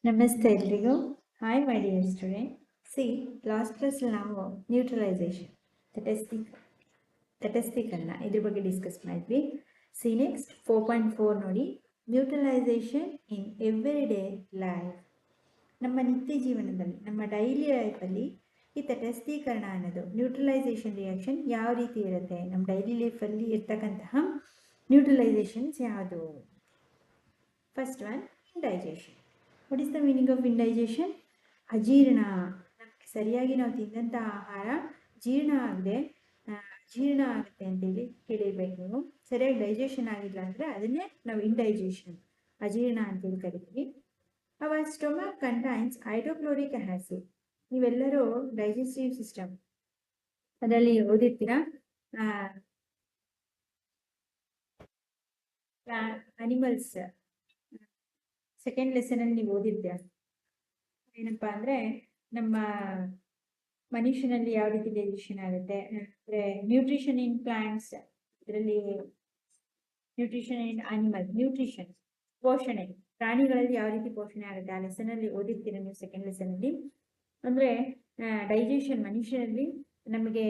ನಮಸ್ತೆ ಎಲ್ರಿಗೂ. Hi my dear student. C last ಕ್ಲಾಸಲ್ಲಿ ನಾವು ನ್ಯೂಟ್ರಲೈಸೇಷನ್ ತಟಸ್ಥೀಕರಣ ಇದ್ರ ಬಗ್ಗೆ ಡಿಸ್ಕಸ್ ಮಾಡಿದ್ವಿ. ಸಿ ನೆಕ್ಸ್ಟ್ 4.4 ನೋಡಿ, neutralisation in every day life. ನಮ್ಮ ನಿತ್ಯ ಜೀವನದಲ್ಲಿ, ನಮ್ಮ ಡೈಲಿ ಲೈಫಲ್ಲಿ ಈ ತಟಸ್ಥೀಕರಣ ಅನ್ನೋದು ನ್ಯೂಟ್ರಲೈಸೇಷನ್ ರಿಯಾಕ್ಷನ್ ಯಾವ ರೀತಿ ಇರುತ್ತೆ, ನಮ್ಮ ಡೈಲಿ ಲೈಫಲ್ಲಿ ಇರ್ತಕ್ಕಂತಹ ನ್ಯೂಟ್ರಲೈಸೇಷನ್ಸ್ ಯಾವುದು? First one, indigestion. What is the meaning of indigestion? ಅಜೀರ್ಣ. ನಮಗೆ ಸರಿಯಾಗಿ ನಾವು ತಿಂದಂಥ ಆಹಾರ ಜೀರ್ಣ ಆಗುತ್ತೆ ಅಂತೇಳಿ ಕೇಳಿರ್ಬೇಕು ನೀವು. ಸರಿಯಾಗಿ ಡೈಜೆಷನ್ ಆಗಿಲ್ಲ ಅಂದರೆ ಅದನ್ನೇ ನಾವು ಇಂಡೈಜೇಷನ್, ಅಜೀರ್ಣ ಅಂತೇಳಿ ಕರಿತೀವಿ. Our stomach contains hydrochloric acid. ನೀವೆಲ್ಲರೂ ಡೈಜೆಸ್ಟಿವ್ ಸಿಸ್ಟಮ್ ಅದರಲ್ಲಿ ಓದಿರ್ತೀರಾ. ಅನಿಮಲ್ಸ್ ಸೆಕೆಂಡ್ ಲೆಸನ್ ಅಲ್ಲಿ ನೀವು ಓದಿದ್ದೆ. ಏನಪ್ಪಾ ಅಂದ್ರೆ ನಮ್ಮ ಮನುಷ್ಯನಲ್ಲಿ ಯಾವ ರೀತಿ ಡೈಜೆಷನ್ ಆಗುತ್ತೆ ಅಂದ್ರೆ ನ್ಯೂಟ್ರಿಷನ್ ಇನ್ ಪ್ಲಾಂಟ್ಸ್, ಇದರಲ್ಲಿ ನ್ಯೂಟ್ರಿಷನ್ ಇನ್ ಅನಿಮಲ್, ನ್ಯೂಟ್ರಿಷನ್ ಪೋಷಣೆ, ಪ್ರಾಣಿಗಳಲ್ಲಿ ಯಾವ ರೀತಿ ಪೋಷಣೆ ಆಗುತ್ತೆ ಆ ಲೆಸನ್ ಅಲ್ಲಿ ಓದಿರ್ತೀರ ನೀವು ಸೆಕೆಂಡ್ ಲೆಸನ್ ಅಲ್ಲಿ. ಅಂದ್ರೆ ಡೈಜೆಷನ್ ಮನುಷ್ಯನಲ್ಲಿ ನಮಗೆ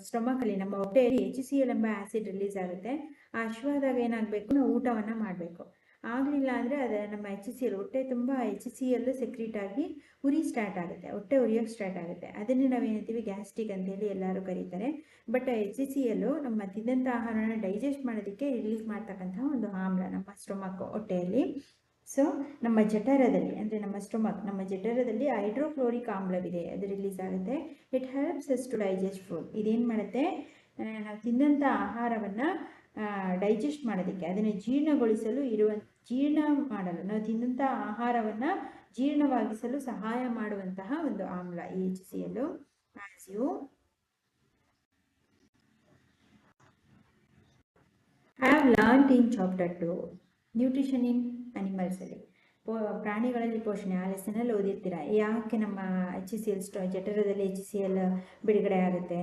ಸ್ಟೊಮಕ್ ಅಲ್ಲಿ, ನಮ್ಮ ಹೊಟ್ಟೆಯಲ್ಲಿ HCl ಎಂಬ ಆಸಿಡ್ ರಿಲೀಸ್ ಆಗುತ್ತೆ. ಆ ಹಶ್ವಾದಾಗ ಏನಾಗಬೇಕು, ನಾವು ಊಟವನ್ನ ಮಾಡಬೇಕು. ಆಗಲಿಲ್ಲ ಅಂದರೆ ಅದು ನಮ್ಮ HCl, ಹೊಟ್ಟೆ ತುಂಬ HCl ಸೆಕ್ರೀಟ್ ಆಗಿ ಉರಿ ಸ್ಟಾರ್ಟ್ ಆಗುತ್ತೆ, ಹೊಟ್ಟೆ ಉರಿಯೋಕ್ಕೆ ಸ್ಟಾರ್ಟ್ ಆಗುತ್ತೆ. ಅದನ್ನೇ ನಾವೇನಂತೀವಿ ಗ್ಯಾಸ್ಟ್ರಿಕ್ ಅಂತೇಳಿ ಎಲ್ಲರೂ ಕರೀತಾರೆ. ಬಟ್ HCl ನಮ್ಮ ತಿಂದಂಥ ಆಹಾರನ ಡೈಜೆಸ್ಟ್ ಮಾಡೋದಕ್ಕೆ ರಿಲೀಸ್ ಮಾಡ್ತಕ್ಕಂತಹ ಒಂದು ಆಮ್ಲ ನಮ್ಮ ಸ್ಟೊಮಕ್ ಹೊಟ್ಟೆಯಲ್ಲಿ. ಸೊ ನಮ್ಮ ಜಠರದಲ್ಲಿ ಅಂದರೆ ನಮ್ಮ ಸ್ಟೊಮಕ್, ನಮ್ಮ ಜಠರದಲ್ಲಿ ಹೈಡ್ರೋಕ್ಲೋರಿಕ್ ಆಮ್ಲವಿದೆ, ಅದು ರಿಲೀಸ್ ಆಗುತ್ತೆ. It helps us to digest food. ಇದೇನು ಮಾಡುತ್ತೆ, ನಾವು ತಿಂದಂಥ ಆಹಾರವನ್ನು ಡೈಜೆಸ್ಟ್ ಮಾಡೋದಕ್ಕೆ, ಅದನ್ನು ಜೀರ್ಣಗೊಳಿಸಲು ಜೀರ್ಣ ಮಾಡಲು, ನಾವು ತಿಂದಂಥ ಆಹಾರವನ್ನು ಜೀರ್ಣವಾಗಿಸಲು ಸಹಾಯ ಮಾಡುವಂತಹ ಒಂದು ಆಮ್ಲ ಈ HCl. As you have learned in chapter 2 nutrition in animals ಅಲ್ಲಿ, ಪ್ರಾಣಿಗಳಲ್ಲಿ ಪೋಷಣೆ ಆ ಲೆಸನಲ್ಲಿ ಓದಿರ್ತೀರ. ಯಾಕೆ ನಮ್ಮ HCl ಜಠರದಲ್ಲಿ HCl ಬಿಡುಗಡೆ ಆಗುತ್ತೆ,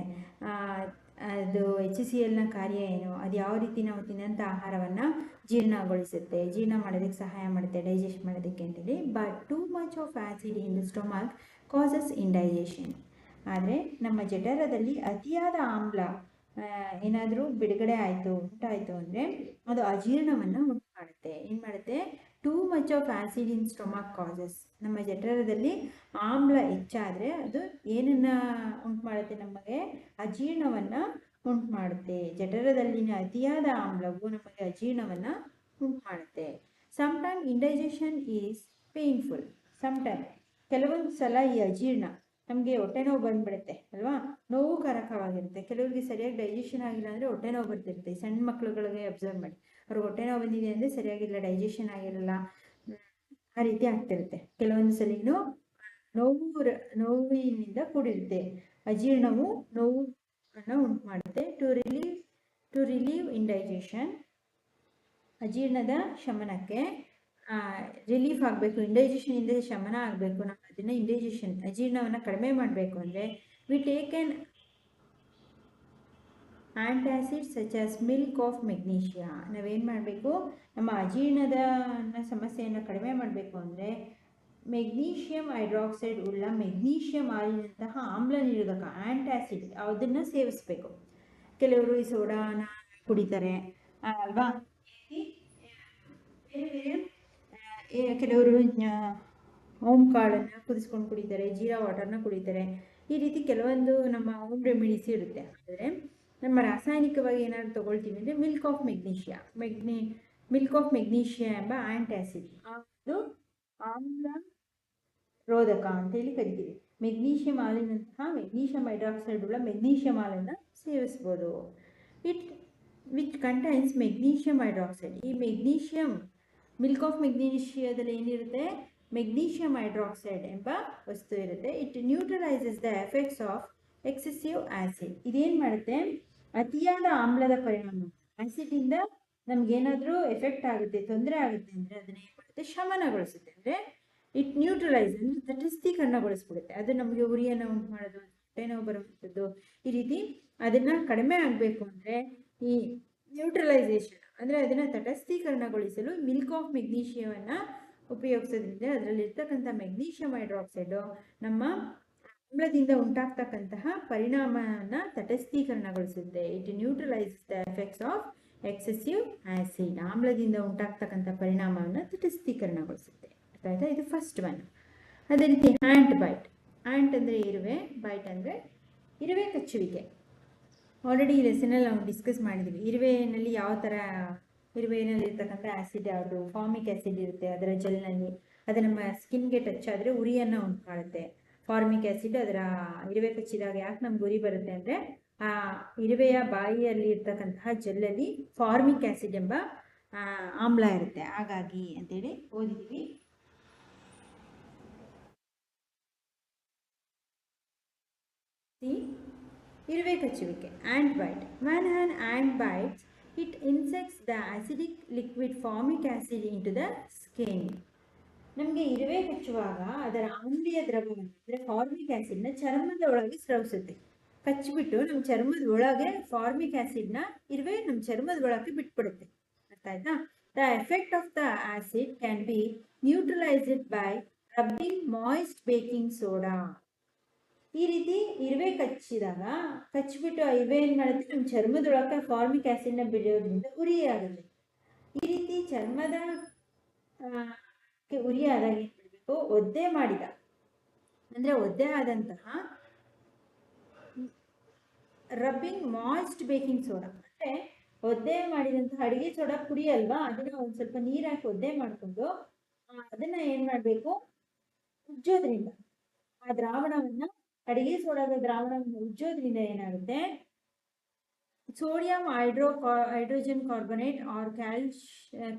ಅದು HClನ ಕಾರ್ಯ ಏನು, ಅದು ಯಾವ ರೀತಿ ನಾವು ತಿನ್ನಂಥ ಆಹಾರವನ್ನು ಜೀರ್ಣಗೊಳಿಸುತ್ತೆ, ಜೀರ್ಣ ಮಾಡೋದಕ್ಕೆ ಸಹಾಯ ಮಾಡುತ್ತೆ, ಡೈಜೆಸ್ಟ್ ಮಾಡೋದಕ್ಕೆ ಅಂತೇಳಿ. But too much of acid in the stomach causes indigestion. ಆದರೆ ನಮ್ಮ ಜಠರದಲ್ಲಿ ಅತಿಯಾದ ಆಮ್ಲ ಏನಾದರೂ ಬಿಡುಗಡೆ ಆಯಿತು, ಉಂಟಾಯಿತು ಅಂದರೆ ಅದು ಅಜೀರ್ಣವನ್ನು ಉಂಟು ಮಾಡುತ್ತೆ. ಏನು ಮಾಡುತ್ತೆ, two much of acid in stomach causes. ನಮ್ಮ ಜಠರದಲ್ಲಿ ಆಮ್ಲ ಹೆಚ್ಚಾದರೆ ಅದು ಏನನ್ನು ಉಂಟು ಮಾಡುತ್ತೆ, ನಮಗೆ ಅಜೀರ್ಣವನ್ನು ಉಂಟು ಮಾಡುತ್ತೆ. ಜಠರದಲ್ಲಿನ ಅತಿಯಾದ ಆಮ್ಲವು ನಮಗೆ ಅಜೀರ್ಣವನ್ನು ಉಂಟು ಮಾಡುತ್ತೆ. Sometime indigestion is painful. Sometime, ಕೆಲವೊಂದು ಸಲ ಈ ಅಜೀರ್ಣ ನಮಗೆ ಹೊಟ್ಟೆ ನೋವು ಬಂದ್ಬಿಡುತ್ತೆ ಅಲ್ವಾ, ನೋವುಕಾರಕವಾಗಿರುತ್ತೆ. ಕೆಲವರಿಗೆ ಸರಿಯಾಗಿ ಡೈಜೆಷನ್ ಆಗಿಲ್ಲ ಅಂದರೆ ಹೊಟ್ಟೆ ನೋವು ಬರ್ತಿರುತ್ತೆ. ಸಣ್ಣ ಮಕ್ಳುಗಳಿಗೆ ಅಬ್ಸರ್ವ್ ಮಾಡಿ, ಅವ್ರಿಗೆ ಹೊಟ್ಟೆ ನೋವು ಬಂದಿದೆ ಅಂದರೆ ಸರಿಯಾಗಿಲ್ಲ, ಡೈಜೆಷನ್ ಆಗಿರಲ್ಲ, ಆ ರೀತಿ ಆಗ್ತಿರುತ್ತೆ. ಕೆಲವೊಂದು ಸಲಿನೂ ನೋವಿನಿಂದ ಕೂಡಿರುತ್ತೆ. ಅಜೀರ್ಣವು ನೋವನ್ನು ಉಂಟು ಮಾಡುತ್ತೆ. ಟು ರಿಲೀವ್ ಇಂಡೈಜೆಷನ್, ಅಜೀರ್ಣದ ಶಮನಕ್ಕೆ ರಿಲೀಫ್ ಆಗಬೇಕು, ಇಂಡೈಜೆಷನಿಂದ ಶಮನ ಆಗಬೇಕು, ನಾವು ಅದನ್ನು ಇಂಡೈಜೆಷನ್ ಅಜೀರ್ಣವನ್ನು ಕಡಿಮೆ ಮಾಡಬೇಕು ಅಂದರೆ we take an antacid such as milk of magnesia. ನಾವೇನು ಮಾಡಬೇಕು, ನಮ್ಮ ಅಜೀರ್ಣದ ಸಮಸ್ಯೆಯನ್ನು ಕಡಿಮೆ ಮಾಡಬೇಕು ಅಂದರೆ ಮೆಗ್ನೀಷಿಯಂ ಹೈಡ್ರಾಕ್ಸೈಡ್ ಉಳ್ಳ ಮೆಗ್ನೀಷಿಯಂ ಹಾಲಿನಂತಹ ಆಮ್ಲ ನಿರೋಧಕ ಆಂಟಾಸಿಡ್ ಅದನ್ನು ಸೇವಿಸಬೇಕು. ಕೆಲವರು ಈ ಸೋಡಾನ ಕುಡಿತಾರೆ ಅಲ್ವಾ, ಕೆಲವರು ಓಮ್ ಕಾಳನ್ನು ಕುದಿಸ್ಕೊಂಡು ಕುಡಿತಾರೆ, ಜೀರಾ ವಾಟರ್ನ ಕುಡಿತಾರೆ. ಈ ರೀತಿ ಕೆಲವೊಂದು ನಮ್ಮ ಹೋಮ್ ರೆಮಿಡೀಸ್ ಇರುತ್ತೆ. ಆದರೆ ನಮ್ಮ ರಾಸಾಯನಿಕವಾಗಿ ಏನಾದ್ರು ತೊಗೊಳ್ತೀವಿ ಅಂದರೆ ಮಿಲ್ಕ್ ಆಫ್ ಮೆಗ್ನೀಷಿಯಾ ಎಂಬ ಆಂಟಾಸಿಡ್, ಅದು ಆಮ್ಲ ರೋಧಕ ಅಂತೇಳಿ ಕರಿತೀವಿ. ಮೆಗ್ನೀಷಿಯಂ ಹಾಲಿನಂತಹ ಮೆಗ್ನೀಷಿಯಂ ಹೈಡ್ರಾಕ್ಸೈಡ್ ಉಳ್ಳ ಮೆಗ್ನೀಷಿಯಂ ಹಾಲನ್ನು ಸೇವಿಸ್ಬೋದು. Which contains magnesium hydroxide. ಈ ಮೆಗ್ನೀಷಿಯಂ ಮಿಲ್ಕ್ ಆಫ್ ಮೆಗ್ನೀಷಿಯಾದಲ್ಲಿ ಏನಿರುತ್ತೆ, ಮೆಗ್ನೀಷಿಯಂ ಹೈಡ್ರಾಕ್ಸೈಡ್ ಎಂಬ ವಸ್ತು ಇರುತ್ತೆ. It neutralises the effects of excessive acid. ಇದೇನು ಮಾಡುತ್ತೆ, ಅತಿಯಾದ ಆಮ್ಲದ ಪರಿಣಾಮ, ಆಸಿಡಿಂದ ನಮಗೇನಾದರೂ ಎಫೆಕ್ಟ್ ಆಗುತ್ತೆ, ತೊಂದರೆ ಆಗುತ್ತೆ ಅಂದರೆ ಅದನ್ನ ಏನು ಮಾಡುತ್ತೆ, ಶಮನಗೊಳಿಸುತ್ತೆ. ಅಂದರೆ ಇಟ್ ನ್ಯೂಟ್ರಲೈಸ್ ಅಂದರೆ ತಟಸ್ಥೀಕರಣಗೊಳಿಸ್ಬಿಡುತ್ತೆ. ಅದು ನಮಗೆ ಉರಿಯನ್ನು ಉಂಟು ಮಾಡೋದು, ಹೊಟ್ಟೆ ನೋವು ಬರುವಂಥದ್ದು, ಈ ರೀತಿ ಅದನ್ನು ಕಡಿಮೆ ಆಗಬೇಕು ಅಂದರೆ ಈ ನ್ಯೂಟ್ರಲೈಸೇಷನ್ ಅಂದರೆ ಅದನ್ನು ತಟಸ್ಥೀಕರಣಗೊಳಿಸಲು ಮಿಲ್ಕ್ ಆಫ್ ಮೆಗ್ನೀಷಿಯವನ್ನು ಉಪಯೋಗಿಸೋದ್ರಿಂದ ಅದರಲ್ಲಿರ್ತಕ್ಕಂಥ ಮೆಗ್ನೀಷಿಯಂ ಹೈಡ್ರಾಕ್ಸೈಡು ನಮ್ಮ ಆಮ್ಲದಿಂದ ಉಂಟಾಗ್ತಕ್ಕಂತಹ ಪರಿಣಾಮನ ತಟಸ್ಥೀಕರಣಗೊಳಿಸುತ್ತೆ. It neutralise the effects of excessive acid. ಆಮ್ಲದಿಂದ ಉಂಟಾಗ್ತಕ್ಕಂಥ ಪರಿಣಾಮವನ್ನು ತಟಸ್ಥೀಕರಣಗೊಳಿಸುತ್ತೆ. ಆಯ್ತಾ? ಇದು ಫಸ್ಟ್ ಒನ್. ಅದೇ ರೀತಿ ಆ್ಯಂಟ್ ಬೈಟ್. ಆ್ಯಂಟ್ ಅಂದರೆ ಇರುವೆ, ಬೈಟ್ ಅಂದರೆ ಇರುವೆ ಕಚ್ಚುವಿಕೆ. ಆಲ್ರೆಡಿ ಈ ಲೆಸನಲ್ಲಿ ನಾವು ಡಿಸ್ಕಸ್ ಮಾಡಿದ್ದೀವಿ. ಇರುವೆಯಲ್ಲಿ ಯಾವ ಥರ, ಇರುವೆಯಲ್ಲಿ ಇರ್ತಕ್ಕಂಥ ಆ್ಯಸಿಡ್ ಯಾವುದು, ಫಾರ್ಮಿಕ್ ಆ್ಯಸಿಡ್ ಇರುತ್ತೆ ಅದರ ಜೆಲ್ನಲ್ಲಿ. ಅದು ನಮ್ಮ ಸ್ಕಿನ್ಗೆ ಟಚ್ ಆದರೆ ಉರಿಯನ್ನು ಉಂಟು ಮಾಡುತ್ತೆ. ಫಾರ್ಮಿಕ್ ಆ್ಯಸಿಡ್ ಅದರ ಇರುವೆ ಕಚ್ಚಿದಾಗ ಯಾಕೆ ನಮ್ಗೆ ಉರಿ ಬರುತ್ತೆ ಅಂದರೆ ಆ ಇರುವೆಯ ಬಾಯಿಯಲ್ಲಿ ಇರ್ತಕ್ಕಂತಹ ಜೆಲ್ಲಲ್ಲಿ ಫಾರ್ಮಿಕ್ ಆ್ಯಸಿಡ್ ಎಂಬ ಆಮ್ಲ ಇರುತ್ತೆ, ಹಾಗಾಗಿ ಅಂತೇಳಿ ಓದಿದ್ದೀವಿ. ಇರುವೆ ಕಚ್ಚುವಿಕೆ, ant bite. When an ant bites, it injects the acidic liquid formic acid into the skin. ನಮಗೆ ಇರುವೆ ಕಚ್ಚುವಾಗ ಅದರ ಆಮ್ಲೀಯ ದ್ರವವನ್ನು ಅಂದರೆ ಫಾರ್ಮಿಕ್ ಆ್ಯಸಿಡ್ನ ಚರ್ಮದ ಒಳಗೆ ಸ್ರವಿಸುತ್ತೆ. ಕಚ್ಚಿಬಿಟ್ಟು ನಮ್ಮ ಚರ್ಮದ ಒಳಗೆ ಫಾರ್ಮಿಕ್ ಆ್ಯಸಿಡ್ನ ಇರುವೆ ನಮ್ಮ ಚರ್ಮದ ಒಳಗೆ ಬಿಟ್ಬಿಡುತ್ತೆ. ಅರ್ಥ ಆಯ್ತಾ? The effect of the acid can be neutralised by rubbing moist baking soda. ಈ ರೀತಿ ಇರುವೆ ಕಚ್ಚಿಬಿಟ್ಟು ಆ ಇರುವೆ ಏನು ಮಾಡುತ್ತೆ, ನಮ್ಮ ಚರ್ಮದೊಳಗೆ ಫಾರ್ಮಿಕ್ ಆ್ಯಸಿಡ್ನ ಬಿಡೋದ್ರಿಂದ ಉರಿಯಾಗುತ್ತೆ. ಈ ರೀತಿ ಚರ್ಮದ ಉರಿಯಾದಾಗ ಏನು ಮಾಡಬೇಕು, ಒದ್ದೆ ಮಾಡಿದ ಅಂದರೆ ಒದ್ದೆ ಆದಂತಹ ರಬ್ಬಿಂಗ್ ಮಾಯ್ಸ್ಟ್ ಬೇಕಿಂಗ್ ಸೋಡಾ ಅಂದರೆ ಒದ್ದೆ ಮಾಡಿದಂತಹ ಅಡುಗೆ ಸೋಡಾ ಪುಡಿ ಅಲ್ವಾ, ಅದನ್ನು ಒಂದು ಸ್ವಲ್ಪ ನೀರು ಹಾಕಿ ಒದ್ದೆ ಮಾಡಿಕೊಂಡು ಅದನ್ನು ಏನು ಮಾಡಬೇಕು, ಉಜ್ಜೋದ್ರಿಂದ ಆ ದ್ರಾವಣವನ್ನು, ಅಡಿಗೆ ಸೋಡಾದ ದ್ರಾವಣವನ್ನು ಉಜ್ಜೋದ್ರಿಂದ ಏನಾಗುತ್ತೆ, sodium hydrogen carbonate or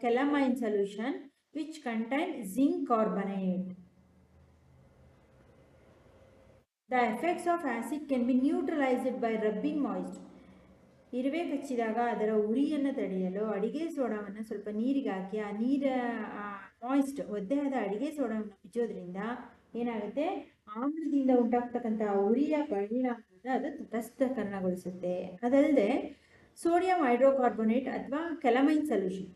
calamine solution which contain zinc carbonate. The effects of acid can be neutralised by rubbing moist. ಇರುವೆ ಕಚ್ಚಿದಾಗ ಅದರ ಉರಿಯನ್ನು ತಡೆಯಲು ಅಡಿಗೆ ಸೋಡಾವನ್ನು ಸ್ವಲ್ಪ ನೀರಿಗೆ ಹಾಕಿ ಆ ಮಾಯ್ಸ್ಟ್ ಒದ್ದೆಯಾದ ಅಡಿಗೆ ಸೋಡಾವನ್ನು ಉಜ್ಜೋದ್ರಿಂದ ಏನಾಗುತ್ತೆ, ಆಮ್ಲದಿಂದ ಉಂಟಾಗ್ತಕ್ಕಂಥ ಉರಿಯ ಪರಿಣಾಮವನ್ನು ಅದು ತಟಸ್ಥೀಕರಣಗೊಳಿಸುತ್ತೆ. ಅದಲ್ಲದೆ ಸೋಡಿಯಂ ಹೈಡ್ರೋಕಾರ್ಬೊನೇಟ್ ಅಥವಾ ಕೆಲಮೈನ್ ಸೊಲ್ಯೂಷನ್,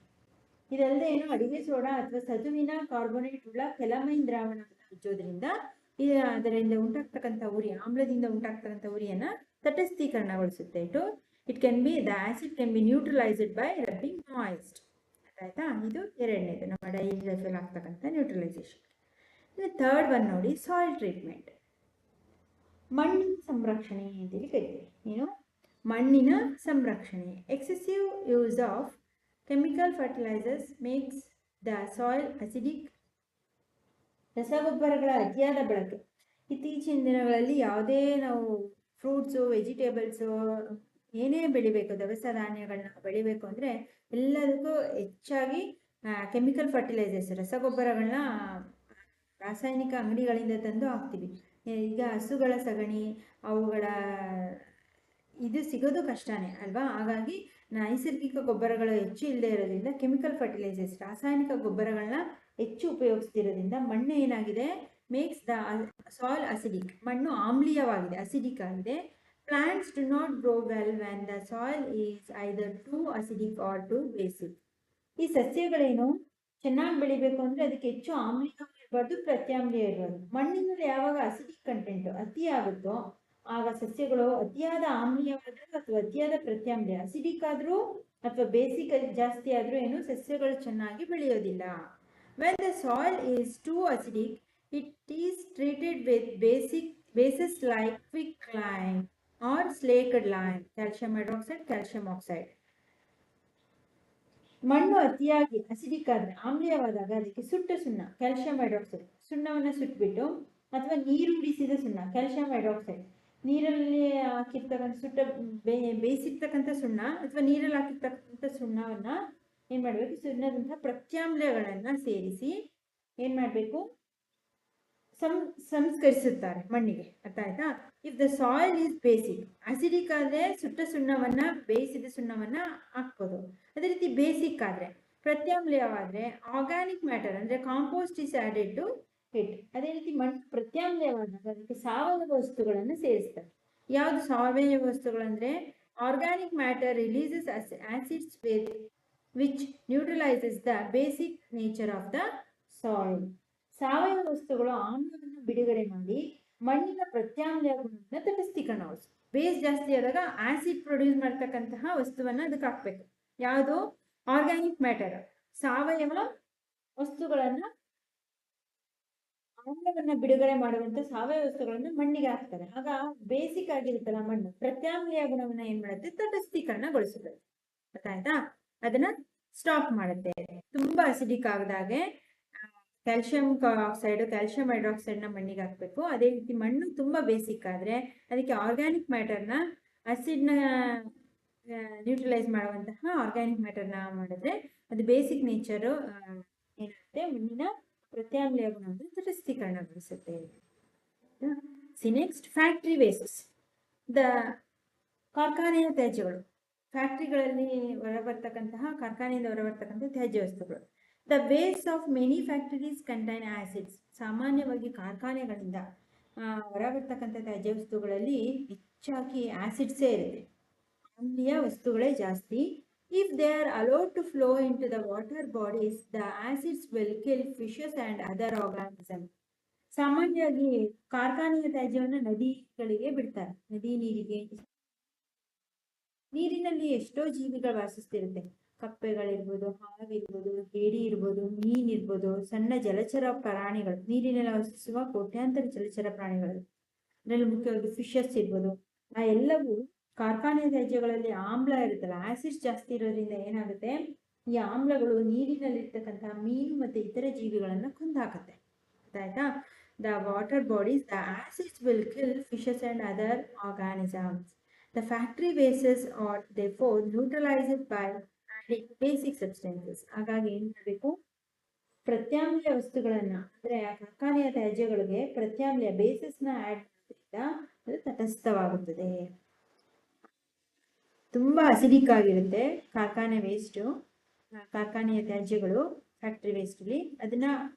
ಇದಲ್ಲದೆ ಏನು ಅಡಿಗೆ ಸೋಡಾ ಅಥವಾ ಸತುವಿನ ಕಾರ್ಬೊನೇಟ್ ಉಳ್ಳ ಕೆಲಮೈನ್ ದ್ರಾವಣವನ್ನು ಉಜ್ಜೋದ್ರಿಂದ ಅದರಿಂದ ಉಂಟಾಗ್ತಕ್ಕಂಥ ಉರಿ, ಆಮ್ಲದಿಂದ ಉಂಟಾಗ್ತಕ್ಕಂಥ ಉರಿಯನ್ನು ತಟಸ್ಥೀಕರಣಗೊಳಿಸುತ್ತೆ. It can be the acid can be neutralised by rubbing moist. ಆಯ್ತಾ? ಇದು ಎರಡನೇದು ನಮ್ಮ ಡೈಲಿ ಲೈಫಲ್ಲಿ ಆಗ್ತಕ್ಕಂಥ ನ್ಯೂಟ್ರಲೈಸೇಷನ್. ಥರ್ಡ್ ಒನ್ ನೋಡಿ, ಸಾಯಿಲ್ ಟ್ರೀಟ್ಮೆಂಟ್. ಮಣ್ಣಿನ ಸಂರಕ್ಷಣೆ ಅಂತೇಳಿ ಕರಿತೀವಿ. ಏನು? ಮಣ್ಣಿನ ಸಂರಕ್ಷಣೆ. Excessive use of chemical fertilisers makes the soil acidic. ರಸಗೊಬ್ಬರಗಳ ಅತಿಯಾದ ಬಳಕೆ. ಇತ್ತೀಚಿನ ದಿನಗಳಲ್ಲಿ ಯಾವುದೇ ನಾವು ಫ್ರೂಟ್ಸು, ವೆಜಿಟೇಬಲ್ಸು ಏನೇ ಬೆಳಿಬೇಕು, ದವಸ ಧಾನ್ಯಗಳನ್ನ ಬೆಳಿಬೇಕು ಅಂದರೆ ಎಲ್ಲದಕ್ಕೂ ಹೆಚ್ಚಾಗಿ ಕೆಮಿಕಲ್ ಫರ್ಟಿಲೈಸರ್ಸ್, ರಸಗೊಬ್ಬರಗಳನ್ನ ರಾಸಾಯನಿಕ ಅಂಗಡಿಗಳಿಂದ ತಂದು ಹಾಕ್ತೀವಿ. ಈಗ ಹಸುಗಳ ಸಗಣಿ, ಅವುಗಳ ಇದು ಸಿಗೋದು ಕಷ್ಟನೇ ಅಲ್ವಾ. ಹಾಗಾಗಿ ನೈಸರ್ಗಿಕ ಗೊಬ್ಬರಗಳು ಹೆಚ್ಚು ಇಲ್ಲದೆ ಇರೋದ್ರಿಂದ ಕೆಮಿಕಲ್ ಫರ್ಟಿಲೈಸರ್ಸ್, ರಾಸಾಯನಿಕ ಗೊಬ್ಬರಗಳನ್ನ ಹೆಚ್ಚು ಉಪಯೋಗಿಸ್ತಿರೋದ್ರಿಂದ ಮಣ್ಣು ಏನಾಗಿದೆ, ಮೇಕ್ಸ್ ದ ಸಾಯಿಲ್ ಅಸಿಡಿಕ್. ಮಣ್ಣು ಆಮ್ಲೀಯವಾಗಿದೆ, ಅಸಿಡಿಕ್ ಆಗಿದೆ. Plants do not grow well when the soil is either too acidic or too basic. ಈ ಸಸ್ಯಗಳೇನು ಚೆನ್ನಾಗಿ ಬೆಳಿಬೇಕು ಅಂದರೆ ಅದಕ್ಕೆ ಹೆಚ್ಚು ಆಮ್ಲೀಯ ಇರಬಾರ್ದು, ಪ್ರತ್ಯಾಮ್ಲೀಯ ಇರಬಾರ್ದು. ಮಣ್ಣಿನಲ್ಲಿ ಯಾವಾಗ ಅಸಿಡಿಕ್ ಕಂಟೆಂಟ್ ಅತಿ ಆಗುತ್ತೋ ಆಗ ಸಸ್ಯಗಳು ಅತಿಯಾದ ಆಮ್ಲೀಯವಾದರೂ ಅಥವಾ ಅತಿಯಾದ ಪ್ರತ್ಯಾಮ್ಲೀಯ, ಅಸಿಡಿಕ್ ಆದರೂ ಅಥವಾ ಬೇಸಿಕ್ ಜಾಸ್ತಿ ಆದರೂ ಏನು ಸಸ್ಯಗಳು ಚೆನ್ನಾಗಿ ಬೆಳೆಯೋದಿಲ್ಲ. When the soil is too acidic it is treated with bases like quicklime or slaked lime, calcium hydroxide, calcium oxide. ಮಣ್ಣು ಅತಿಯಾಗಿ ಅಸಿಡಿಕ್ ಆದರೆ, ಆಮ್ಲೀಯವಾದಾಗ ಅದಕ್ಕೆ ಸುಟ್ಟ ಸುಣ್ಣ, ಕ್ಯಾಲ್ಸಿಯಂ ಹೈಡ್ರಾಕ್ಸೈಡ್, ಸುಣ್ಣವನ್ನು ಸುಟ್ಟಬಿಟ್ಟು, ಅಥವಾ ನೀರು ಉಡಿಸಿದ ಸುಣ್ಣ, ಕ್ಯಾಲ್ಸಿಯಂ ಹೈಡ್ರಾಕ್ಸೈಡ್, ನೀರಲ್ಲಿ ಹಾಕಿರ್ತಕ್ಕಂಥ ಬೇಯಿಸಿರ್ತಕ್ಕಂಥ ಸುಣ್ಣ ಅಥವಾ ನೀರಲ್ಲಿ ಹಾಕಿರ್ತಕ್ಕಂಥ ಸುಣ್ಣವನ್ನು ಏನು ಮಾಡಬೇಕು, ಸುಣ್ಣದಂಥ ಪ್ರತ್ಯಾಮ್ಲಗಳನ್ನು ಸೇರಿಸಿ ಏನು ಮಾಡಬೇಕು, ಸಂಸ್ಕರಿಸುತ್ತಾರೆ ಮಣ್ಣಿಗೆ. ಅರ್ಥ ಆಯ್ತಾ? If the soil is basic, acidic ಆದರೆ ಸುಟ್ಟ ಸುಣ್ಣವನ್ನು, ಬೇಯಿಸಿದ ಸುಣ್ಣವನ್ನು ಹಾಕ್ಬೋದು. ಅದೇ ರೀತಿ ಬೇಸಿಕ್ ಆದರೆ, ಪ್ರತ್ಯಾಮ್ಲಯವಾದರೆ ಆರ್ಗ್ಯಾನಿಕ್ ಮ್ಯಾಟರ್ ಅಂದರೆ compost is added to it. ಅದೇ ರೀತಿ ಮಣ್ಣು ಪ್ರತ್ಯಾಮ್ಲಯವಾದಾಗ ಅದಕ್ಕೆ ಸಾವಯವ ವಸ್ತುಗಳನ್ನು ಸೇರಿಸ್ತಾರೆ. ಯಾವುದು ಸಾವಯವ ವಸ್ತುಗಳಂದರೆ organic matter releases acids which neutralises the basic nature of the soil. ಸಾವಯವ ವಸ್ತುಗಳು ಆಮ್ಲವನ್ನು ಬಿಡುಗಡೆ ಮಾಡಿ ಮಣ್ಣಿನ ಪ್ರತ್ಯಾಮ್ಲ ಗುಣವನ್ನು ತಟಸ್ಥೀಕರಣಗೊಳಿಸುತ್ತೆ. ಬೇಸ್ ಜಾಸ್ತಿ ಆದಾಗ ಆಸಿಡ್ ಪ್ರೊಡ್ಯೂಸ್ ಮಾಡ್ತಕ್ಕಂತಹ ವಸ್ತುವನ್ನ ಅದಕ್ಕೆ ಹಾಕ್ಬೇಕು. ಯಾವುದು? ಆರ್ಗ್ಯಾನಿಕ್ ಮ್ಯಾಟರ್, ಸಾವಯವ ವಸ್ತುಗಳನ್ನ, ಆಮ್ಲವನ್ನ ಬಿಡುಗಡೆ ಮಾಡುವಂತ ಸಾವಯವ ವಸ್ತುಗಳನ್ನ ಮಣ್ಣಿಗೆ ಹಾಕ್ತಾರೆ. ಆಗ ಬೇಸಿಕ್ ಆಗಿರುತ್ತಲ್ಲ ಮಣ್ಣು, ಪ್ರತ್ಯಾಮ್ಲೀಯ ಗುಣವನ್ನ ಏನ್ ಮಾಡುತ್ತೆ? ತಟಸ್ಥೀಕರಣಗೊಳಿಸುತ್ತೆ. ಗೊತ್ತಾಯ್ತಾ? ಅದನ್ನ ಸ್ಟಾಪ್ ಮಾಡುತ್ತೆ. ತುಂಬಾ ಅಸಿಡಿಕ್ ಆಗದಾಗೆ ಕ್ಯಾಲ್ಸಿಯಂ ಆಕ್ಸೈಡ್, ಕ್ಯಾಲ್ಸಿಯಂ ಹೈಡ್ರಾಕ್ಸೈಡ್ ನ ಮಣ್ಣಿಗೆ ಹಾಕ್ಬೇಕು. ಅದೇ ರೀತಿ ಮಣ್ಣು ತುಂಬಾ ಬೇಸಿಕ್ ಆದ್ರೆ ಅದಕ್ಕೆ ಆರ್ಗ್ಯಾನಿಕ್ ಮ್ಯಾಟರ್ನ, ಆಸಿಡ್ ನ ನ್ಯೂಟ್ರಲೈಸ್ ಮಾಡುವಂತಹ ಆರ್ಗ್ಯಾನಿಕ್ ಮ್ಯಾಟರ್ನ ಮಾಡಿದ್ರೆ ಅದು ಬೇಸಿಕ್ ನೇಚರ್ ಏನಾಗುತ್ತೆ? ಮಣ್ಣಿನ ಪ್ರತ್ಯಾಮ್ಲೀಯ ಗುಣವನ್ನು ತಟಸ್ಥೀಕರಣಗೊಳಿಸುತ್ತೆ. Next factory wastes. ಕಾರ್ಖಾನೆಯ ತ್ಯಾಜ್ಯಗಳು, ಫ್ಯಾಕ್ಟರಿಗಳಲ್ಲಿ ಹೊರಬರ್ತಕ್ಕಂತಹ, ಕಾರ್ಖಾನೆಯಿಂದ ಹೊರಬರ್ತಕ್ಕಂತಹ ತ್ಯಾಜ್ಯ ವಸ್ತುಗಳು. The waste of many factories contain acids. ಸಾಮಾನ್ಯವಾಗಿ ಕಾರ್ಖಾನೆಗಳಿಂದ ಹೊರಬರ್ತಕ್ಕಂಥ ತ್ಯಾಜ್ಯ ವಸ್ತುಗಳಲ್ಲಿ ಹೆಚ್ಚಾಗಿ ಆಸಿಡ್ಸೇ ಇರುತ್ತೆ, ಆಮ್ಲೀಯ ವಸ್ತುಗಳೇ ಜಾಸ್ತಿ. If they are allowed to flow in to the water bodies, the acids will kill fishes and other organism. ಸಾಮಾನ್ಯವಾಗಿ ಕಾರ್ಖಾನೆಯ ತ್ಯಾಜ್ಯವನ್ನು ನದಿಗಳಿಗೆ ಬಿಡ್ತಾರೆ. ನದಿ ನೀರಿಗೆ, ನೀರಿನಲ್ಲಿ ಎಷ್ಟೋ ಜೀವಿಗಳು ವಾಸಿಸ್ತಿರುತ್ತೆ. ಕಪ್ಪೆಗಳಿರ್ಬೋದು, ಹಾವಿರ್ಬೋದು, ಹೇಡಿ ಇರ್ಬೋದು, ಮೀನ್ ಇರ್ಬೋದು, ಸಣ್ಣ ಜಲಚರ ಪ್ರಾಣಿಗಳು, ನೀರಿನಲ್ಲಿ ವಾಸಿಸುವ ಕೋಟ್ಯಾಂತರ ಜಲಚರ ಪ್ರಾಣಿಗಳು, ಅದರಲ್ಲಿ ಮುಖ್ಯವಾಗಿ ಫಿಶಸ್ ಇರ್ಬೋದು. ಆ ಎಲ್ಲವೂ ಕಾರ್ಖಾನೆ ತ್ಯಾಜ್ಯಗಳಲ್ಲಿ ಆಮ್ಲ ಇರುತ್ತಲ್ಲ, ಆಸಿಡ್ಸ್ ಜಾಸ್ತಿ ಇರೋದ್ರಿಂದ ಏನಾಗುತ್ತೆ? ಈ ಆಮ್ಲಗಳು ನೀರಿನಲ್ಲಿರ್ತಕ್ಕಂತಹ ಮೀನು ಮತ್ತೆ ಇತರೆ ಜೀವಿಗಳನ್ನ ಕೊಂದಾಕತ್ತೆ. ಆಯ್ತಾ? The water bodies, the acids will kill fishes and other organisms. The factory wastes are therefore neutralized by adding basic substances. ಹಾಗಾಗಿ ಏನ್ ಮಾಡಬೇಕು? ಪ್ರತ್ಯಾಮ್ಲೀಯ ವಸ್ತುಗಳನ್ನ, ಅಂದ್ರೆ ಕಾರ್ಖಾನೆಯ ತ್ಯಾಜ್ಯಗಳಿಗೆ ಪ್ರತ್ಯಾಮ್ಲೀಯ ಬೇಸಿಸ್ ನ ಆಡ್ ಮಾಡೋದ್ರಿಂದ ಅದು ತಟಸ್ಥವಾಗುತ್ತದೆ. ತುಂಬಾ ಅಸಿಡಿಕ್ ಆಗಿರುತ್ತೆ ಕಾರ್ಖಾನೆ ವೇಸ್ಟ್, ಕಾರ್ಖಾನೆಯ ತ್ಯಾಜ್ಯಗಳು, ಫ್ಯಾಕ್ಟರಿ ವೇಸ್ಟ್ ಅಲ್ಲಿ. ಅದನ್ನ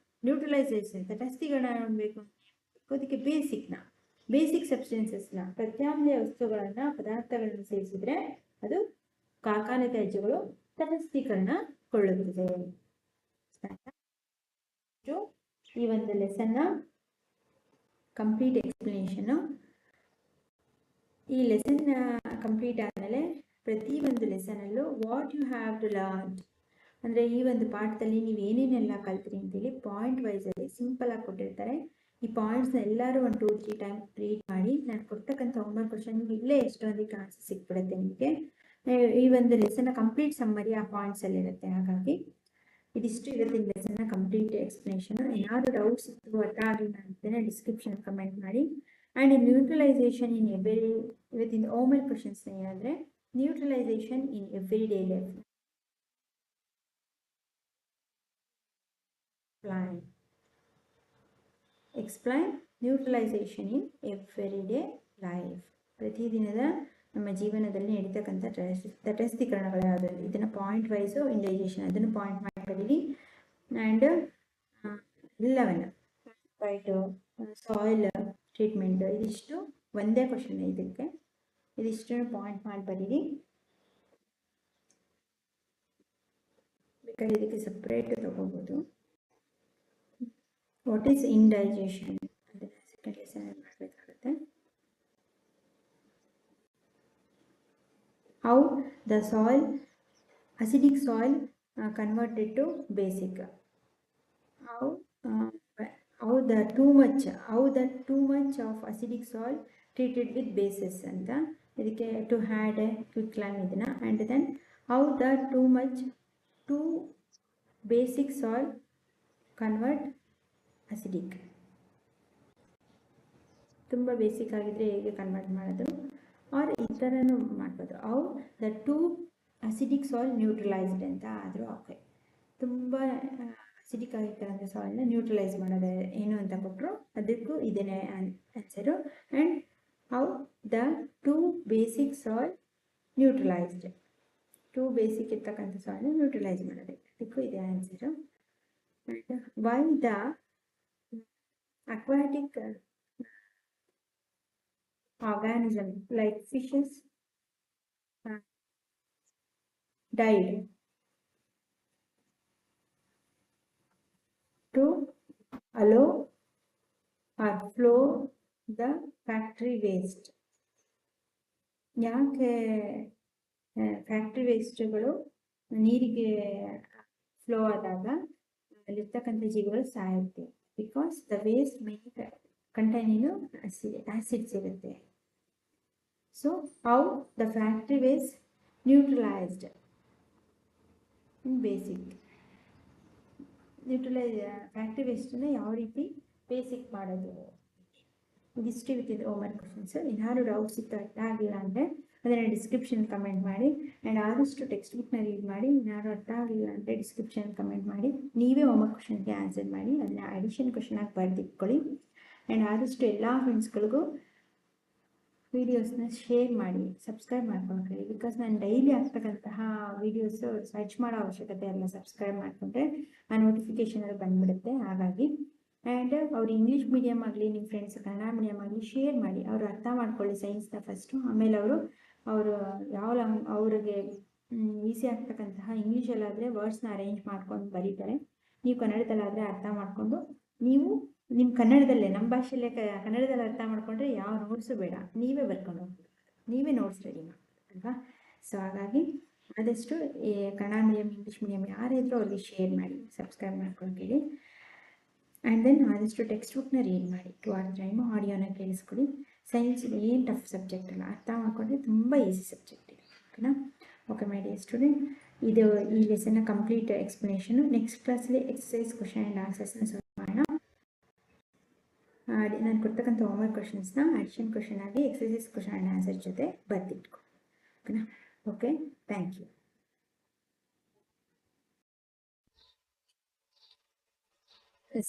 ನ್ಯೂಟ್ರಲೈಸೇಷನ್, ತಟಸ್ಥೀಕರಣ ಮಾಡಬೇಕು. ಅದಕ್ಕೆ ಬೇಸಿಕ್ ಸಬ್ಸ್ಟೆನ್ಸಸ್ನ, ಪ್ರತ್ಯಾಮ್ಲೀಯ ವಸ್ತುಗಳನ್ನ, ಪದಾರ್ಥಗಳನ್ನು ಸೇರಿಸಿದ್ರೆ ಅದು ಕಾರ್ಖಾನೆ ತ್ಯಾಜ್ಯಗಳು ತಟಸ್ಥೀಕರಣಗೊಳ್ಳುತ್ತದೆ. ಈ ಒಂದು ಲೆಸನ್ನ ಕಂಪ್ಲೀಟ್ ಎಕ್ಸ್ಪ್ಲನೇಷನ್. ಈ ಲೆಸನ್ ಕಂಪ್ಲೀಟ್ ಆದಮೇಲೆ ಪ್ರತಿ ಒಂದು ಲೆಸನ್ ಅಲ್ಲೂ what you have to learn, ಅಂದ್ರೆ ಈ ಒಂದು ಪಾಠದಲ್ಲಿ ನೀವು ಏನೇನೆಲ್ಲ ಕಲ್ತ್ರಿ ಅಂತೇಳಿ ಪಾಯಿಂಟ್ ವೈಸ್ ಅಲ್ಲಿ ಸಿಂಪಲ್ ಆಗಿ ಕೊಟ್ಟಿರ್ತಾರೆ. ಈ ಪಾಯಿಂಟ್ಸ್ನ ಎಲ್ಲರೂ 1-2-3 ಟೈಮ್ ರೀಡ್ ಮಾಡಿ. ನಾನು ಕೊಡ್ತಕ್ಕಂಥ ಹೋಮ್ವರ್ಕ್ ಕ್ವಶನ್ ಇಲ್ಲೇ ಎಷ್ಟೊಂದಿಗೆ ಆನ್ಸರ್ ಸಿಕ್ಬಿಡುತ್ತೆ ನಿಮಗೆ. ಈ ಒಂದು ಲೆಸನ್ ಕಂಪ್ಲೀಟ್ ಸಮ್ಮರಿ ಆ ಪಾಯಿಂಟ್ಸ್ ಅಲ್ಲಿ ಇರುತ್ತೆ. ಹಾಗಾಗಿ ಇದಿಷ್ಟು ಇರುತ್ತೆ ಈ ಲೆಸನ್ನ ಕಂಪ್ಲೀಟ್ ಎಕ್ಸ್ಪ್ಲನೇಷನ್. ಏನಾದ್ರು ಡೌಟ್ಸ್ ಇತ್ತು, ಅರ್ಥ ಆಗಿಲ್ಲ ಅಂತಂದ್ರೆ ಡಿಸ್ಕ್ರಿಪ್ಷನ್ ಕಮೆಂಟ್ ಮಾಡಿ. And in neutralisation in every, ಇವತ್ತಿನ ಹೋಮ್ವರ್ಕ್ ಕ್ವಶನ್ಸ್ ಏನಂದ್ರೆ neutralisation in every day life. Explain neutralisation in everyday life. ಪ್ರತಿದಿನದ ನಮ್ಮ ಜೀವನದಲ್ಲಿ ನಡೀತಕ್ಕಂಥ ತಟಸ್ಥೀಕರಣಗಳು ಯಾವುದು, ಇದನ್ನು ಪಾಯಿಂಟ್ ವೈಸು ಇಂಡೈಜೇಷನ್ ಅದನ್ನು ಪಾಯಿಂಟ್ ಮಾಡಿ ಬರೀರಿ. ಆ್ಯಂಡ್ ಎಲ್ಲವನ್ನ ರೈಟು, ಸಾಯಿಲ್ ಟ್ರೀಟ್ಮೆಂಟ್, ಇದಿಷ್ಟು ಒಂದೇ ಕ್ವಶನ್. ಇದಕ್ಕೆ ಇದಿಷ್ಟು ಪಾಯಿಂಟ್ ಮಾಡಿ ಬರೀರಿ. ಬೇಕಾದ್ರೆ ಇದಕ್ಕೆ ಸಪ್ರೇಟ್ ತಗೋಬೋದು. ವಾಟ್ ಈಸ್ ಇಂಡೈಜೇಷನ್ ಅದನ್ನ ಸೆಕೆಂಡ್ ಲೆಸನ್ ಮಾಡಬೇಕಾಗುತ್ತೆ. How the soil, acidic soil converted to basic. How the too much of acidic soil treated with bases ಅಂತ. ಇದಕ್ಕೆ to had a quicklime ಇದನ್ನ. And then how the too basic soil convert acidic. ತುಂಬ basic ಆಗಿದ್ರೆ ಹೇಗೆ convert ಮಾಡೋದು, or ಈ ಥರನೂ ಮಾಡ್ಬೋದು. How the too acidic soil neutralised ಅಂತ ಆದರೂ ಓಕೆ. ತುಂಬ ಅಸಿಡಿಕ್ ಆಗಿರ್ತಕ್ಕಂಥ ಸಾಯಿಲ್ನ ನ್ಯೂಟ್ರಲೈಸ್ ಮಾಡೋದು ಏನು ಅಂತ ಕೊಟ್ಟರು, ಅದಕ್ಕೂ ಇದೇನೇ answer. And how the too basic soil neutralised, too basic ಇರ್ತಕ್ಕಂಥ ಸಾಯಿಲ್ನ ನ್ಯೂಟ್ರಲೈಸ್ ಮಾಡೋದು, ಅದಕ್ಕೂ ಇದೆ answer. And why the aquatic organism like fishes died to allow or flow the factory waste. ಯಾಕೆ ಫ್ಯಾಕ್ಟ್ರಿ ವೇಸ್ಟ್ಗಳು ನೀರಿಗೆ ಫ್ಲೋ ಆದಾಗ ಅಲ್ಲಿರ್ತಕ್ಕಂಥ ಜೀವಿಗಳು ಸಾಯುತ್ತೆ? Because the waste may contain acids ಇರುತ್ತೆ. So how the factory waste neutralised in basic. Factory ವೇಸ್ಟನ್ನು ಯಾವ ರೀತಿ ಬೇಸಿಕ್ ಮಾಡೋದು? ಇದಿಷ್ಟು ವಿತ್ ಹೋಮ್ವರ್ಕ್ ಕ್ವಶನ್ಸ್. ಏನಾದ್ರು ಡೌಟ್ಸ್ ಇತ್ತು, ಅರ್ಥ ಆಗಿಲ್ಲ ಅಂದರೆ ಅದನ್ನು ಡಿಸ್ಕ್ರಿಪ್ಷನ್ ಕಮೆಂಟ್ ಮಾಡಿ. ಆ್ಯಂಡ್ ಆದಷ್ಟು ಟೆಕ್ಸ್ಟ್ ಬುಕ್ನ ರೀಡ್ ಮಾಡಿ. ಏನಾದ್ರು ಅರ್ಥ ಆಗಿಲ್ಲ ಅಂದರೆ ಡಿಸ್ಕ್ರಿಪ್ಷನ್ ಕಮೆಂಟ್ ಮಾಡಿ. ನೀವೇ ಹೋಮ್ವರ್ಕ್ ಕ್ವಶನ್ಗೆ ಆನ್ಸರ್ ಮಾಡಿ, ಅದನ್ನು ಅಡಿಷನ್ ಕ್ವಶನ್ ಆಗಿ ಬರೆದಿಟ್ಕೊಳ್ಳಿ. ಆ್ಯಂಡ್ ಆದಷ್ಟು ಎಲ್ಲ ಫ್ರೆಂಡ್ಸ್ಗಳಿಗೂ ವೀಡಿಯೋಸ್ನ ಶೇರ್ ಮಾಡಿ, ಸಬ್ಸ್ಕ್ರೈಬ್ ಮಾಡ್ಕೊಂಡ್ಕೊಳ್ಳಿ. ಬಿಕಾಸ್ ನಾನು ಡೈಲಿ ಆಗ್ತಕ್ಕಂತಹ ವೀಡಿಯೋಸು ಸರ್ಚ್ ಮಾಡೋ ಅವಶ್ಯಕತೆ ಇಲ್ಲ. ಸಬ್ಸ್ಕ್ರೈಬ್ ಮಾಡಿಕೊಂಡ್ರೆ ಆ ನೋಟಿಫಿಕೇಷನ್ ಅಲ್ಲಿ ಬಂದ್ಬಿಡುತ್ತೆ. ಹಾಗಾಗಿ ಆ್ಯಂಡ್ ಅವ್ರು ಇಂಗ್ಲೀಷ್ ಮೀಡಿಯಮ್ ಆಗಲಿ, ನಿಮ್ಮ ಫ್ರೆಂಡ್ಸ್ ಕನ್ನಡ ಮೀಡಿಯಮ್ ಆಗಲಿ ಶೇರ್ ಮಾಡಿ. ಅವರು ಅರ್ಥ ಮಾಡ್ಕೊಳ್ಳಿ ಸೈನ್ಸ್ನ ಫಸ್ಟು. ಆಮೇಲೆ ಅವರು ಅವ್ರಿಗೆ ಈಸಿ ಆಗ್ತಕ್ಕಂತಹ ಇಂಗ್ಲೀಷಲ್ಲಾದರೆ ವರ್ಡ್ಸ್ನ ಅರೇಂಜ್ ಮಾಡ್ಕೊಂಡು ಬರೀತಾರೆ. ನೀವು ಕನ್ನಡದಲ್ಲಾದರೆ ಅರ್ಥ ಮಾಡಿಕೊಂಡು ನೀವು ನಿಮ್ಮ ಕನ್ನಡದಲ್ಲೇ, ನಮ್ಮ ಭಾಷೆಯಲ್ಲೇ ಕನ್ನಡದಲ್ಲಿ ಅರ್ಥ ಮಾಡಿಕೊಂಡ್ರೆ ಯಾವ ನೋಟ್ಸು ಬೇಡ, ನೀವೇ ಬರ್ಕೊಂಡು ಹೋಗ್ಬೋದು, ನೀವೇ ನೋಟ್ಸ್ ರೆಡಿ ಮಾಡಿ ಅಲ್ವಾ. ಸೊ ಹಾಗಾಗಿ ಆದಷ್ಟು ಕನ್ನಡ ಮೀಡಿಯಮ್, ಇಂಗ್ಲೀಷ್ ಮೀಡಿಯಮ್ ಯಾರೇ ಇದ್ರೂ ಅವ್ರಿಗೆ ಶೇರ್ ಮಾಡಿ, ಸಬ್ಸ್ಕ್ರೈಬ್ ಮಾಡ್ಕೊಂಡು. ಆ್ಯಂಡ್ ದೆನ್ ಆದಷ್ಟು ಟೆಕ್ಸ್ಟ್ ಬುಕ್ನ ರೀಡ್ ಮಾಡಿ. 2 hours ಟೈಮು ಆಡಿಯೋನ ಕೇಳಿಸ್ಕೊಡಿ. ಸೈನ್ಸ್ ಏನು ಟಫ್ ಸಬ್ಜೆಕ್ಟ್ ಅಲ್ಲ, ಅರ್ಥ ಮಾಡಿಕೊಂಡ್ರೆ ತುಂಬ ಈಸಿ ಸಬ್ಜೆಕ್ಟ್ ಇದೆ. ಓಕೆನಾ? ಓಕೆ ಮೈ ಡಿಯರ್ ಸ್ಟೂಡೆಂಟ್, ಇದು ಈ ಲೆಸನ್ನ ಕಂಪ್ಲೀಟ್ ಎಕ್ಸ್ಪ್ಲನೇಷನು. ನೆಕ್ಸ್ಟ್ ಕ್ಲಾಸಲ್ಲಿ ಎಕ್ಸಸೈಸ್ ಕ್ವಶನ್ ಆ್ಯಂಡ್ ಆನ್ಸರ್ಸ್ನ ಸಾಲ್ವ್ ಮಾಡೋಣ. ನಾನು ಕೊಡ್ತಕ್ಕಂಥ ಹೋಮ್ವರ್ಕ್ ಕ್ವಶನ್ಸ್ನ ಆಕ್ಷನ್ ಕ್ವಶನ್ ಆಗಿ ಎಕ್ಸಸೈಸ್ ಕ್ವಶನ್ ಆ್ಯಂಡ್ ಆನ್ಸರ್ ಜೊತೆ ಬರ್ದಿಟ್ಕೊ. ಓಕೆನಾ? Okay, thank you.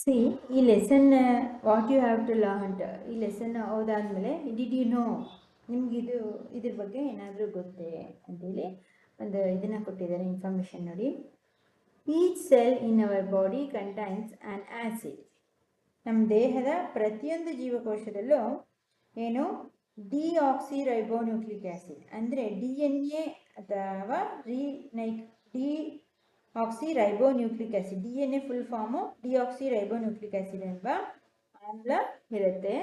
ಸಿ, ಈ lesson what you have to learn, ಈ ಲೆಸನ್ ಓದಾದ್ಮೇಲೆ ಡಿಡ್ ಯು ನೋ, ನಿಮ್ಗೆ ಇದ್ರ ಬಗ್ಗೆ ಏನಾದರೂ ಗೊತ್ತೇ ಅಂತೇಳಿ ಒಂದು ಇದನ್ನು ಕೊಟ್ಟಿದ್ದಾರೆ, ಇನ್ಫಾರ್ಮೇಷನ್ ನೋಡಿ. Each cell in our body contains an acid. ನಮ್ಮ ದೇಹದ ಪ್ರತಿಯೊಂದು ಜೀವಕೋಶದಲ್ಲೂ ಏನು ಡಿಆಕ್ಸಿರೈಬೋನ್ಯೂಕ್ಲಿಕ್ ಆ್ಯಸಿಡ್ ಅಂದರೆ DNA ಅಥವಾ deoxyribonucleic acid, DNA full form deoxyribonucleic acid ಎಂಬ ಆಮ್ಲ ಇರುತ್ತೆ.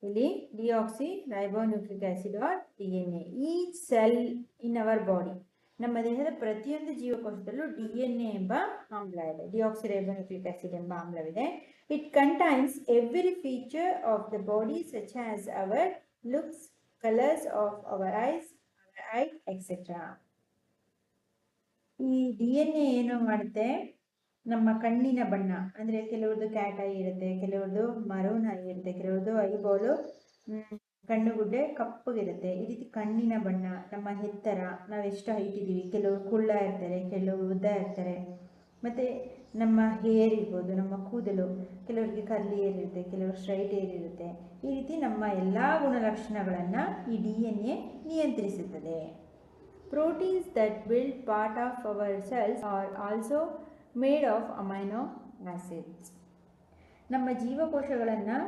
ಇಲ್ಲಿ deoxyribonucleic acid or DNA. Each cell in our body, ನಮ್ಮ ದೇಹದ ಪ್ರತಿಯೊಂದು ಜೀವಕೋಶದಲ್ಲೂ DNA ಎಂಬ ಆಮ್ಲ ಇದೆ, ಡಿಆಕ್ಸಿರೈಬೋನ್ಯೂಕ್ಲಿಕ್ ಆ್ಯಸಿಡ್ ಎಂಬ ಆಮ್ಲವಿದೆ. It contains every feature of the body such as our looks, colors of our eyes, our eye, etc. ಈ DNA ಏನು ಮಾಡುತ್ತೆ, ನಮ್ಮ ಕಣ್ಣಿನ ಬಣ್ಣ ಅಂದರೆ ಕೆಲವ್ರದ್ದು ಕ್ಯಾಟ್ ಐ ಇರುತ್ತೆ, ಕೆಲವ್ರದ್ದು ಮರೂನ್ ಐ ಇರುತ್ತೆ, ಕೆಲವ್ರದ್ದು ಐಬಾಲು ಕಣ್ಣುಗುಡ್ಡೆ ಕಪ್ಪಗಿರುತ್ತೆ. ಈ ರೀತಿ ಕಣ್ಣಿನ ಬಣ್ಣ, ನಮ್ಮ ಎತ್ತರ, ನಾವು ಎಷ್ಟು ಹೈಟ್ ಇದ್ದೀವಿ, ಕೆಲವರು ಕುಳ್ಳ ಇರ್ತಾರೆ, ಕೆಲವರು ಉದ್ದ ಇರ್ತಾರೆ, ಮತ್ತು ನಮ್ಮ ಹೇರ್ ಇರ್ಬೋದು, ನಮ್ಮ ಕೂದಲು, ಕೆಲವರಿಗೆ ಕರ್ಲಿ ಏರ್ ಇರುತ್ತೆ, ಕೆಲವರು ಸ್ಟ್ರೈಟ್ ಏರ್ ಇರುತ್ತೆ. ಈ ರೀತಿ ನಮ್ಮ ಎಲ್ಲ ಗುಣಲಕ್ಷಣಗಳನ್ನು ಈ DNA ನಿಯಂತ್ರಿಸುತ್ತದೆ. Proteins that build part of our selves are also made of amino acids. ನಮ್ಮ ಜೀವಕೋಶಗಳನ್ನು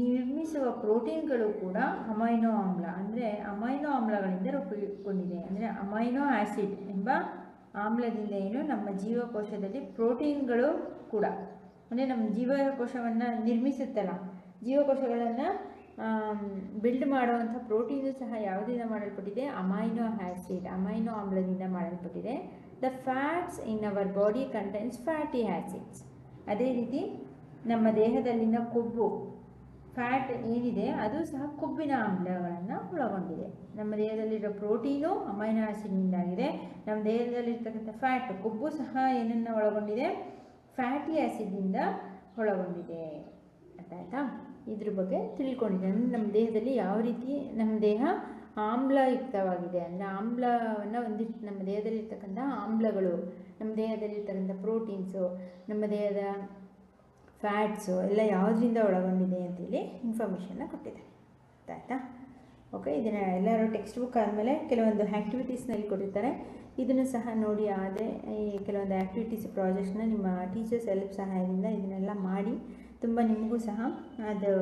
ನಿರ್ಮಿಸುವ ಪ್ರೋಟೀನ್ಗಳು ಕೂಡ ಅಮೈನೋ ಆಮ್ಲ ಅಂದರೆ ಅಮೈನೋ ಆಮ್ಲಗಳಿಂದ ರೂಪುಗೊಂಡಿದೆ. ಅಂದರೆ ಅಮೈನೋ ಆಸಿಡ್ ಎಂಬ ಆಮ್ಲದಿಂದ ಏನು ನಮ್ಮ ಜೀವಕೋಶದಲ್ಲಿ ಪ್ರೋಟೀನ್ಗಳು ಕೂಡ, ಅಂದರೆ ನಮ್ಮ ಜೀವಕೋಶವನ್ನು ನಿರ್ಮಿಸುತ್ತಲ್ಲ, ಜೀವಕೋಶಗಳನ್ನು ಬಿಲ್ಡ್ ಮಾಡುವಂಥ ಪ್ರೋಟೀನು ಸಹ ಯಾವುದರಿಂದ ಮಾಡಲ್ಪಟ್ಟಿದೆ? ಅಮೈನೋ ಆಸಿಡ್, ಅಮೈನೋ ಆಮ್ಲದಿಂದ ಮಾಡಲ್ಪಟ್ಟಿದೆ. The fats in our body contains fatty acids. ಅದೇ ರೀತಿ ನಮ್ಮ ದೇಹದಲ್ಲಿನ ಕೊಬ್ಬು, ಫ್ಯಾಟ್ ಏನಿದೆ ಅದು ಸಹ ಕೊಬ್ಬಿನ ಆಮ್ಲಗಳನ್ನು ಒಳಗೊಂಡಿದೆ. ನಮ್ಮ ದೇಹದಲ್ಲಿರೋ ಪ್ರೋಟೀನು ಅಮೈನೋ ಆಸಿಡ್ನಿಂದಾಗಿದೆ. ನಮ್ಮ ದೇಹದಲ್ಲಿರ್ತಕ್ಕಂಥ ಫ್ಯಾಟ್, ಕೊಬ್ಬು ಸಹ ಏನನ್ನು ಒಳಗೊಂಡಿದೆ? ಫ್ಯಾಟಿ ಆಸಿಡ್ನಿಂದ ಒಳಗೊಂಡಿದೆ. ಅರ್ಥ ಆಯ್ತಾ? ಇದ್ರ ಬಗ್ಗೆ ತಿಳ್ಕೊಂಡಿದೆ. ಅಂದರೆ ನಮ್ಮ ದೇಹದಲ್ಲಿ ಯಾವ ರೀತಿ ನಮ್ಮ ದೇಹ ಆಮ್ಲಯುಕ್ತವಾಗಿದೆ, ಅಂದರೆ ಆಮ್ಲವನ್ನು ನಮ್ಮ ದೇಹದಲ್ಲಿರ್ತಕ್ಕಂಥ ಆಮ್ಲಗಳು, ನಮ್ಮ ದೇಹದಲ್ಲಿರ್ತಕ್ಕಂಥ ಪ್ರೋಟೀನ್ಸು, ನಮ್ಮ ದೇಹದ ಫ್ಯಾಟ್ಸು ಎಲ್ಲ ಯಾವುದರಿಂದ ಒಳಗೊಂಡಿದೆ ಅಂತೇಳಿ ಇನ್ಫಾರ್ಮೇಷನ್ನ ಕೊಟ್ಟಿದ್ದಾರೆ. ಆಯಿತಾ? ಓಕೆ, ಇದನ್ನು ಎಲ್ಲರೂ ಟೆಕ್ಸ್ಟ್ ಬುಕ್ ಆದಮೇಲೆ ಕೆಲವೊಂದು ಆ್ಯಕ್ಟಿವಿಟೀಸ್ನಲ್ಲಿ ಕೊಟ್ಟಿರ್ತಾರೆ, ಇದನ್ನು ಸಹ ನೋಡಿ. ಆದರೆ ಈ ಕೆಲವೊಂದು ಆ್ಯಕ್ಟಿವಿಟೀಸ್ ಪ್ರಾಜೆಕ್ಟ್ಸ್ನ ನಿಮ್ಮ ಟೀಚರ್ಸ್ ಹೆಲ್ಪ್ ಸಹಾಯದಿಂದ ಇದನ್ನೆಲ್ಲ ಮಾಡಿ, ತುಂಬ ನಿಮಗೂ ಸಹ ಅದು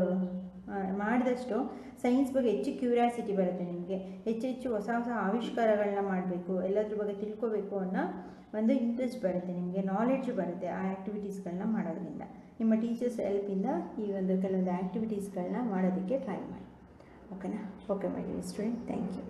ಮಾಡಿದಷ್ಟು ಸೈನ್ಸ್ ಬಗ್ಗೆ ಹೆಚ್ಚು ಕ್ಯೂರಿಯಾಸಿಟಿ ಬರುತ್ತೆ. ನಿಮಗೆ ಹೆಚ್ಚು ಹೊಸ ಹೊಸ ಆವಿಷ್ಕಾರಗಳನ್ನ ಮಾಡಬೇಕು, ಎಲ್ಲದ್ರ ಬಗ್ಗೆ ತಿಳ್ಕೋಬೇಕು ಅನ್ನೋ ಒಂದು ಇಂಟ್ರೆಸ್ಟ್ ಬರುತ್ತೆ, ನಿಮಗೆ ನಾಲೆಡ್ಜ್ ಬರುತ್ತೆ ಆ ಆ್ಯಕ್ಟಿವಿಟೀಸ್ಗಳನ್ನ ಮಾಡೋದ್ರಿಂದ. ನಿಮ್ಮ ಟೀಚರ್ಸ್ ಹೆಲ್ಪಿಂದ ಈ ಒಂದು ಕೆಲವೊಂದು ಆ್ಯಕ್ಟಿವಿಟೀಸ್ಗಳನ್ನ ಮಾಡೋದಕ್ಕೆ ಟ್ರೈ ಮಾಡಿ. ಓಕೆನಾ? Okay my dear student, thank you.